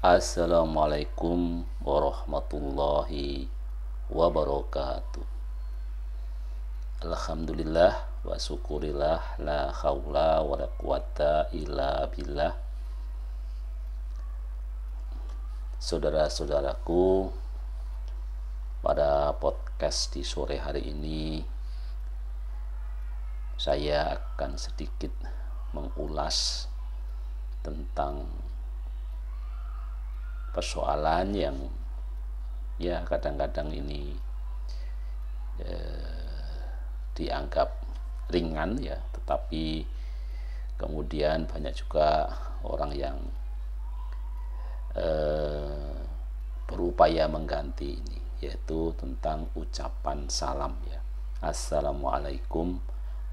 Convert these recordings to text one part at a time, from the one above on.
Assalamualaikum warahmatullahi wabarakatuh. Alhamdulillah wa syukurillah, la haula wa la quwata illa billah. Saudara-saudaraku, pada podcast di sore hari ini saya akan sedikit mengulas tentang persoalan yang ya kadang-kadang ini dianggap ringan ya, tetapi kemudian banyak juga orang yang berupaya mengganti ini, yaitu tentang ucapan salam ya. Assalamualaikum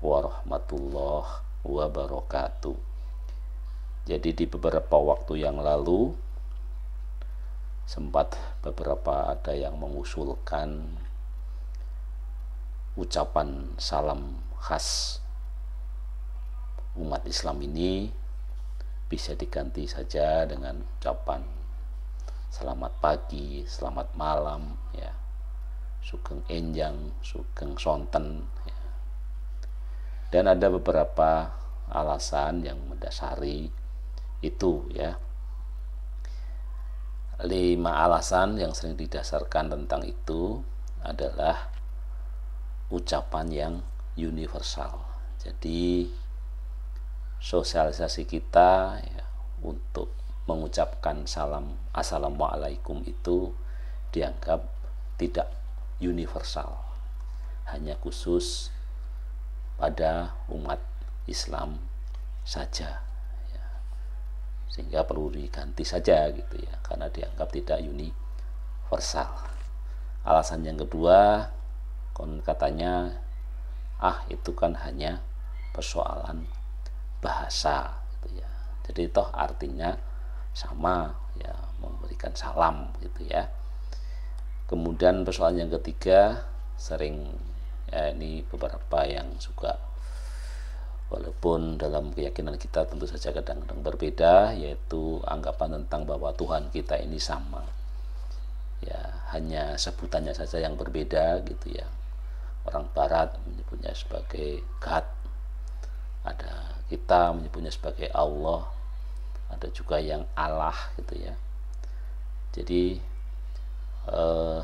warahmatullahi wabarakatuh. Jadi di beberapa waktu yang lalu sempat beberapa ada yang mengusulkan ucapan salam khas umat Islam ini bisa diganti saja dengan ucapan selamat pagi, selamat malam ya, sugeng enjang, sugeng sonten ya. Dan ada beberapa alasan yang mendasari itu ya. 5 alasan yang sering didasarkan tentang itu adalah ucapan yang universal. Jadi sosialisasi kita ya, untuk mengucapkan salam assalamualaikum itu dianggap tidak universal, hanya khusus pada umat Islam saja, sehingga perlu diganti saja gitu ya, karena dianggap tidak universal. Alasan yang kedua, katanya itu kan hanya persoalan bahasa gitu ya, jadi toh artinya sama ya, memberikan salam gitu ya. Kemudian persoalan yang ketiga, sering ya, ini beberapa yang juga walaupun dalam keyakinan kita tentu saja kadang-kadang berbeda, yaitu anggapan tentang bahwa Tuhan kita ini sama ya, hanya sebutannya saja yang berbeda gitu ya. Orang barat menyebutnya sebagai God, ada kita menyebutnya sebagai Allah, ada juga yang Allah gitu ya. Jadi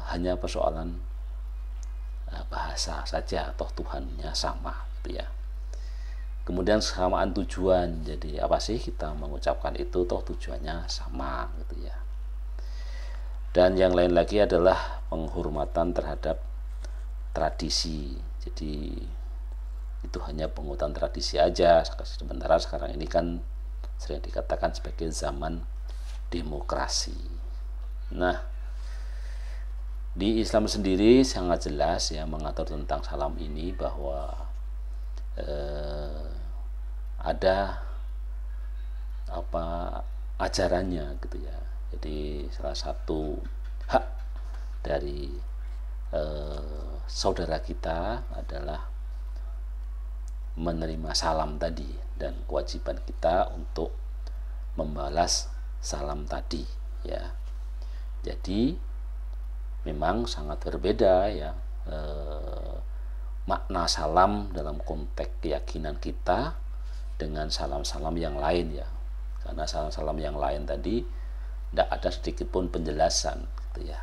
hanya persoalan bahasa saja, atau Tuhannya sama gitu ya. Kemudian kesamaan tujuan, jadi apa sih kita mengucapkan itu, toh tujuannya sama gitu ya. Dan yang lain lagi adalah penghormatan terhadap tradisi. Jadi itu hanya penghormatan tradisi aja, sementara sekarang ini kan sering dikatakan sebagai zaman demokrasi. Nah, di Islam sendiri sangat jelas ya mengatur tentang salam ini, bahwa ada ajarannya gitu ya. Jadi salah satu hak dari saudara kita adalah menerima salam tadi, dan kewajiban kita untuk membalas salam tadi ya. Jadi memang sangat berbeda ya makna salam dalam konteks keyakinan kita dengan salam-salam yang lain ya. Karena salam-salam yang lain tadi tidak ada sedikit pun penjelasan gitu ya.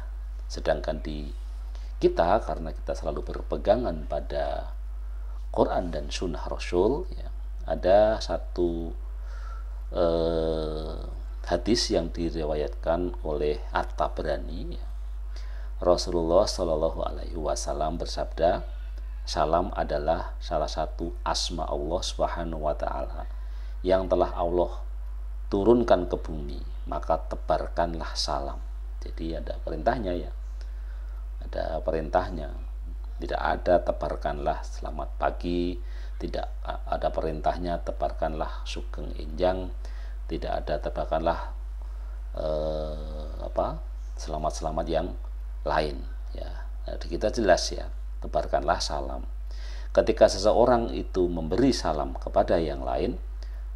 Sedangkan di kita, karena kita selalu berpegangan pada Quran dan Sunnah Rasul ya, ada satu hadis yang diriwayatkan oleh At-Tabrani ya. Rasulullah Shallallahu Alaihi Wasallam bersabda, salam adalah salah satu asma Allah Subhanahu Wa Taala yang telah Allah turunkan ke bumi, maka tebarkanlah salam. Jadi ada perintahnya ya, ada perintahnya. Tidak ada tebarkanlah selamat pagi, tidak ada perintahnya tebarkanlah sugeng enjang, tidak ada tebarkanlah selamat-selamat yang lain ya. Nah, kita jelas ya, tebarkanlah salam. Ketika seseorang itu memberi salam kepada yang lain,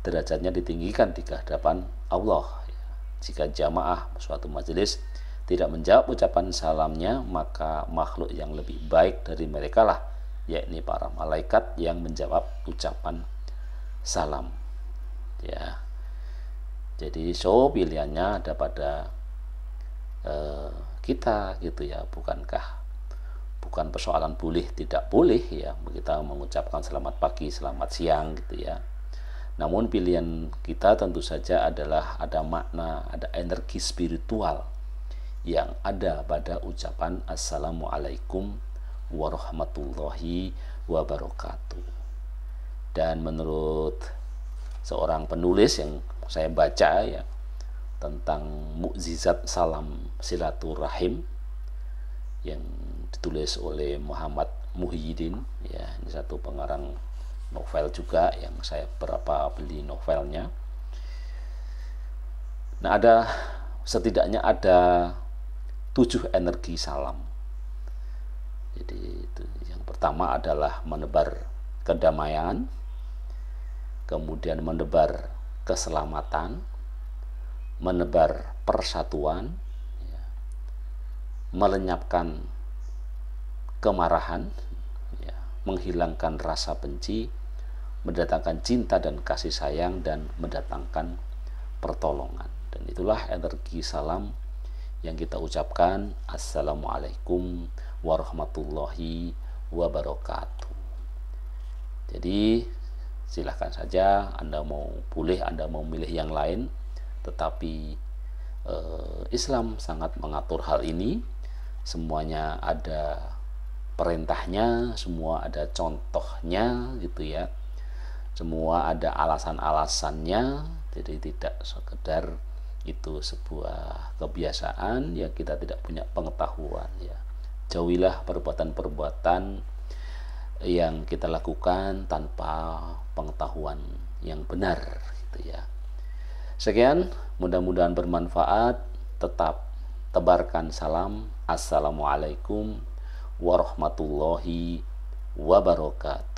derajatnya ditinggikan di hadapan Allah ya. Jika jamaah suatu majelis tidak menjawab ucapan salamnya, maka makhluk yang lebih baik dari mereka lah, yakni para malaikat yang menjawab ucapan salam. Ya. Jadi pilihannya ada pada kita gitu ya, bukan persoalan boleh tidak boleh ya kita mengucapkan selamat pagi, selamat siang gitu ya. Namun pilihan kita tentu saja adalah ada makna, ada energi spiritual yang ada pada ucapan Assalamualaikum warahmatullahi wabarakatuh. Dan menurut seorang penulis yang saya baca ya tentang mukjizat salam silaturahim yang ditulis oleh Muhammad Muhyiddin ya, ini satu pengarang novel juga yang saya berapa beli novelnya. Nah, setidaknya ada 7 energi salam. Jadi itu yang pertama adalah menebar kedamaian, kemudian menebar keselamatan, menebar persatuan, ya, melenyapkan kemarahan, ya, menghilangkan rasa benci, mendatangkan cinta dan kasih sayang, dan mendatangkan pertolongan. Dan itulah energi salam yang kita ucapkan, Assalamualaikum warahmatullahi wabarakatuh. Jadi silahkan saja Anda boleh Anda mau milih yang lain, tetapi Islam sangat mengatur hal ini. Semuanya ada perintahnya, semua ada contohnya gitu ya, semua ada alasan-alasannya. Jadi tidak sekedar itu sebuah kebiasaan yang kita tidak punya pengetahuan ya. Jauhilah perbuatan-perbuatan yang kita lakukan tanpa pengetahuan yang benar gitu ya. Sekian, mudah-mudahan bermanfaat. Tetap tebarkan salam. Assalamualaikum warahmatullahi wabarakatuh.